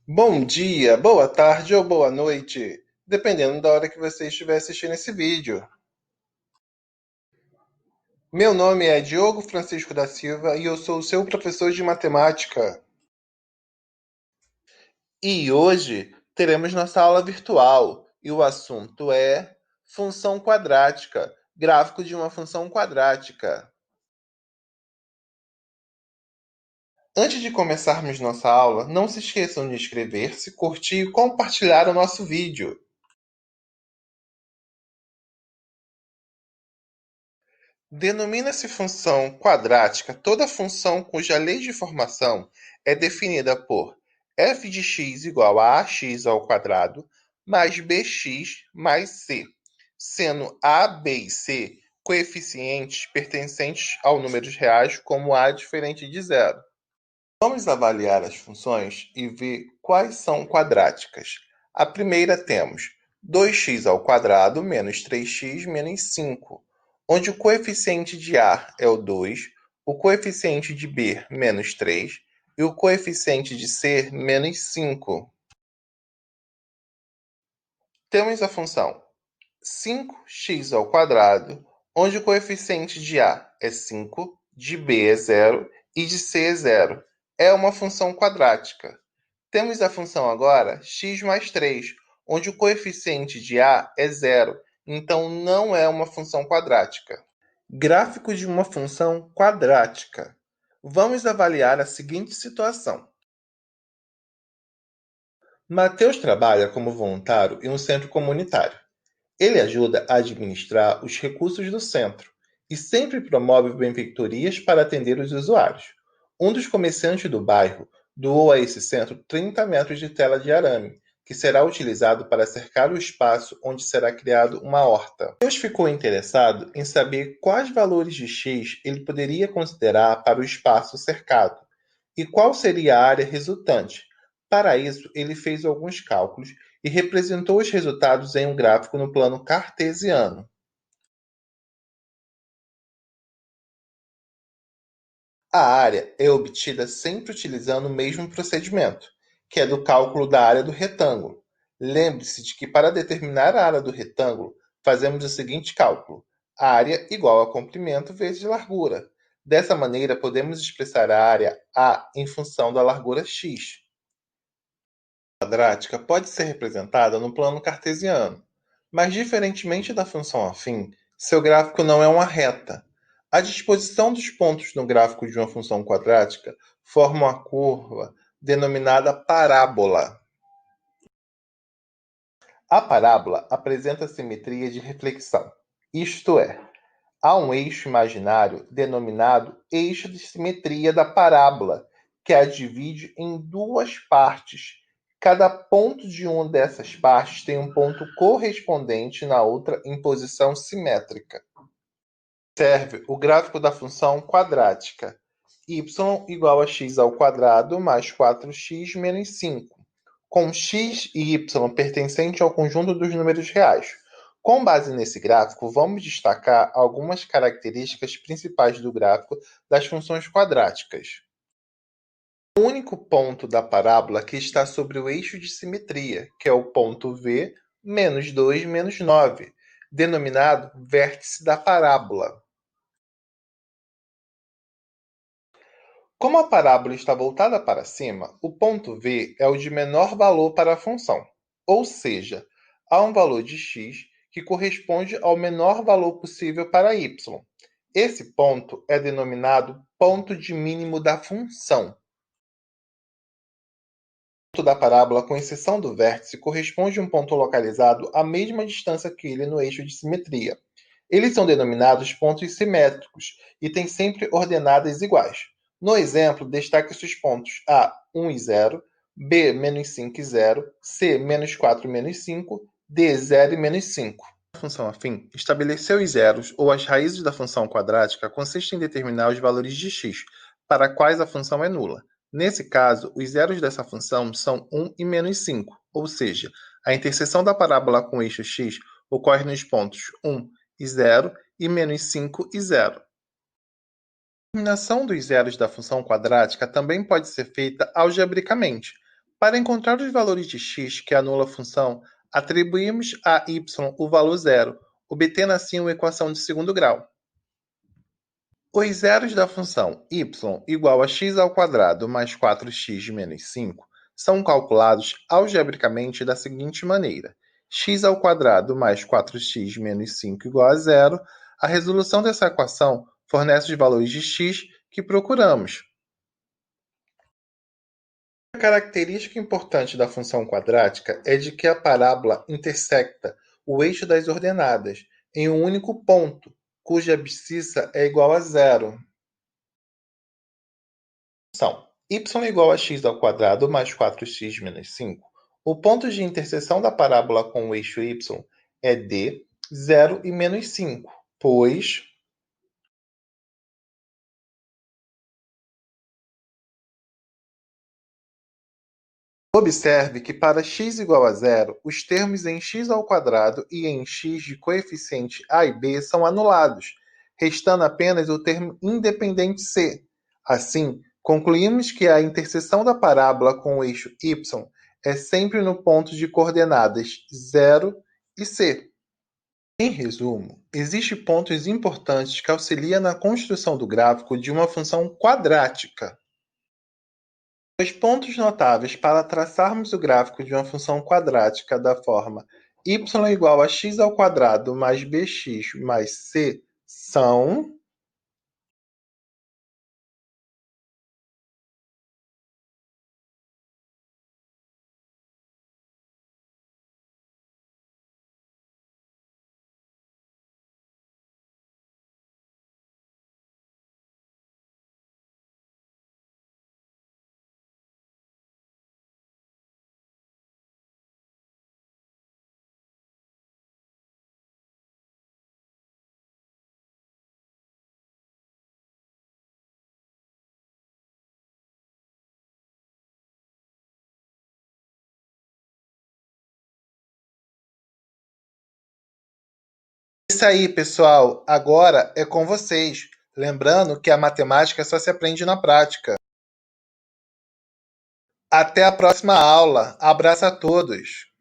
Bom dia, boa tarde ou boa noite, dependendo da hora que você estiver assistindo esse vídeo. Meu nome é Diogo Francisco da Silva e eu sou o seu professor de matemática. E hoje teremos nossa aula virtual e o assunto é função quadrática, gráfico de uma função quadrática. Antes de começarmos nossa aula, não se esqueçam de inscrever-se, curtir e compartilhar o nosso vídeo. Denomina-se função quadrática toda função cuja lei de formação é definida por f de x igual a ax ao quadrado mais bx mais c, sendo a, b e c coeficientes pertencentes ao números reais como a diferente de zero. Vamos avaliar as funções e ver quais são quadráticas. A primeira temos 2x ao quadrado menos 3x menos 5, onde o coeficiente de A é o 2, o coeficiente de B menos 3 e o coeficiente de C menos 5. Temos a função 5x ao quadrado, onde o coeficiente de A é 5, de B é 0 e de C é 0. É uma função quadrática. Temos a função agora x mais 3, onde o coeficiente de A é 0, então não é uma função quadrática. Gráfico de uma função quadrática. Vamos avaliar a seguinte situação. Mateus trabalha como voluntário em um centro comunitário. Ele ajuda a administrar os recursos do centro e sempre promove benfeitorias para atender os usuários. Um dos comerciantes do bairro doou a esse centro 30 metros de tela de arame, que será utilizado para cercar o espaço onde será criado uma horta. Deus ficou interessado em saber quais valores de X ele poderia considerar para o espaço cercado e qual seria a área resultante. Para isso, ele fez alguns cálculos e representou os resultados em um gráfico no plano cartesiano. A área é obtida sempre utilizando o mesmo procedimento, que é do cálculo da área do retângulo. Lembre-se de que para determinar a área do retângulo, fazemos o seguinte cálculo: área igual a comprimento vezes largura. Dessa maneira, podemos expressar a área A em função da largura x. A quadrática pode ser representada no plano cartesiano, mas diferentemente da função afim, seu gráfico não é uma reta. A disposição dos pontos no gráfico de uma função quadrática forma uma curva denominada parábola. A parábola apresenta simetria de reflexão, isto é, há um eixo imaginário denominado eixo de simetria da parábola, que a divide em duas partes. Cada ponto de uma dessas partes tem um ponto correspondente na outra em posição simétrica. Observe o gráfico da função quadrática y igual a x ao quadrado mais 4x menos 5, com x e y pertencente ao conjunto dos números reais. Com base nesse gráfico, vamos destacar algumas características principais do gráfico das funções quadráticas. O único ponto da parábola que está sobre o eixo de simetria, que é o ponto V menos 2 menos 9, denominado vértice da parábola. Como a parábola está voltada para cima, o ponto V é o de menor valor para a função, ou seja, há um valor de x que corresponde ao menor valor possível para y. Esse ponto é denominado ponto de mínimo da função. O ponto da parábola, com exceção do vértice, corresponde a um ponto localizado à mesma distância que ele no eixo de simetria. Eles são denominados pontos simétricos e têm sempre ordenadas iguais. No exemplo, destaque-se os pontos A, 1 e 0, B, menos 5 e 0, C, menos 4 e menos 5, D, 0 e menos 5. A função afim, estabelecer os zeros ou as raízes da função quadrática consiste em determinar os valores de x, para quais a função é nula. Nesse caso, os zeros dessa função são 1 e menos 5, ou seja, a interseção da parábola com o eixo x ocorre nos pontos 1 e 0 e menos 5 e 0. A determinação dos zeros da função quadrática também pode ser feita algebricamente. Para encontrar os valores de x que anula a função, atribuímos a y o valor zero, obtendo assim uma equação de segundo grau. Os zeros da função y igual a x² mais 4x menos 5 são calculados algebricamente da seguinte maneira: x² mais 4x menos 5 igual a zero. A resolução dessa equação fornece os valores de x que procuramos. A característica importante da função quadrática é de que a parábola intersecta o eixo das ordenadas em um único ponto, cuja abscissa é igual a zero. Função y igual a x² mais 4x menos 5. O ponto de interseção da parábola com o eixo y é D, 0 e menos 5, pois observe que para x igual a zero, os termos em x² e em x de coeficiente a e b são anulados, restando apenas o termo independente c. Assim, concluímos que a interseção da parábola com o eixo y é sempre no ponto de coordenadas 0 e c. Em resumo, existem pontos importantes que auxiliam na construção do gráfico de uma função quadrática. Os pontos notáveis para traçarmos o gráfico de uma função quadrática da forma y igual a x² mais bx mais c são isso aí, pessoal. Agora é com vocês. Lembrando que a matemática só se aprende na prática. Até a próxima aula. Abraço a todos.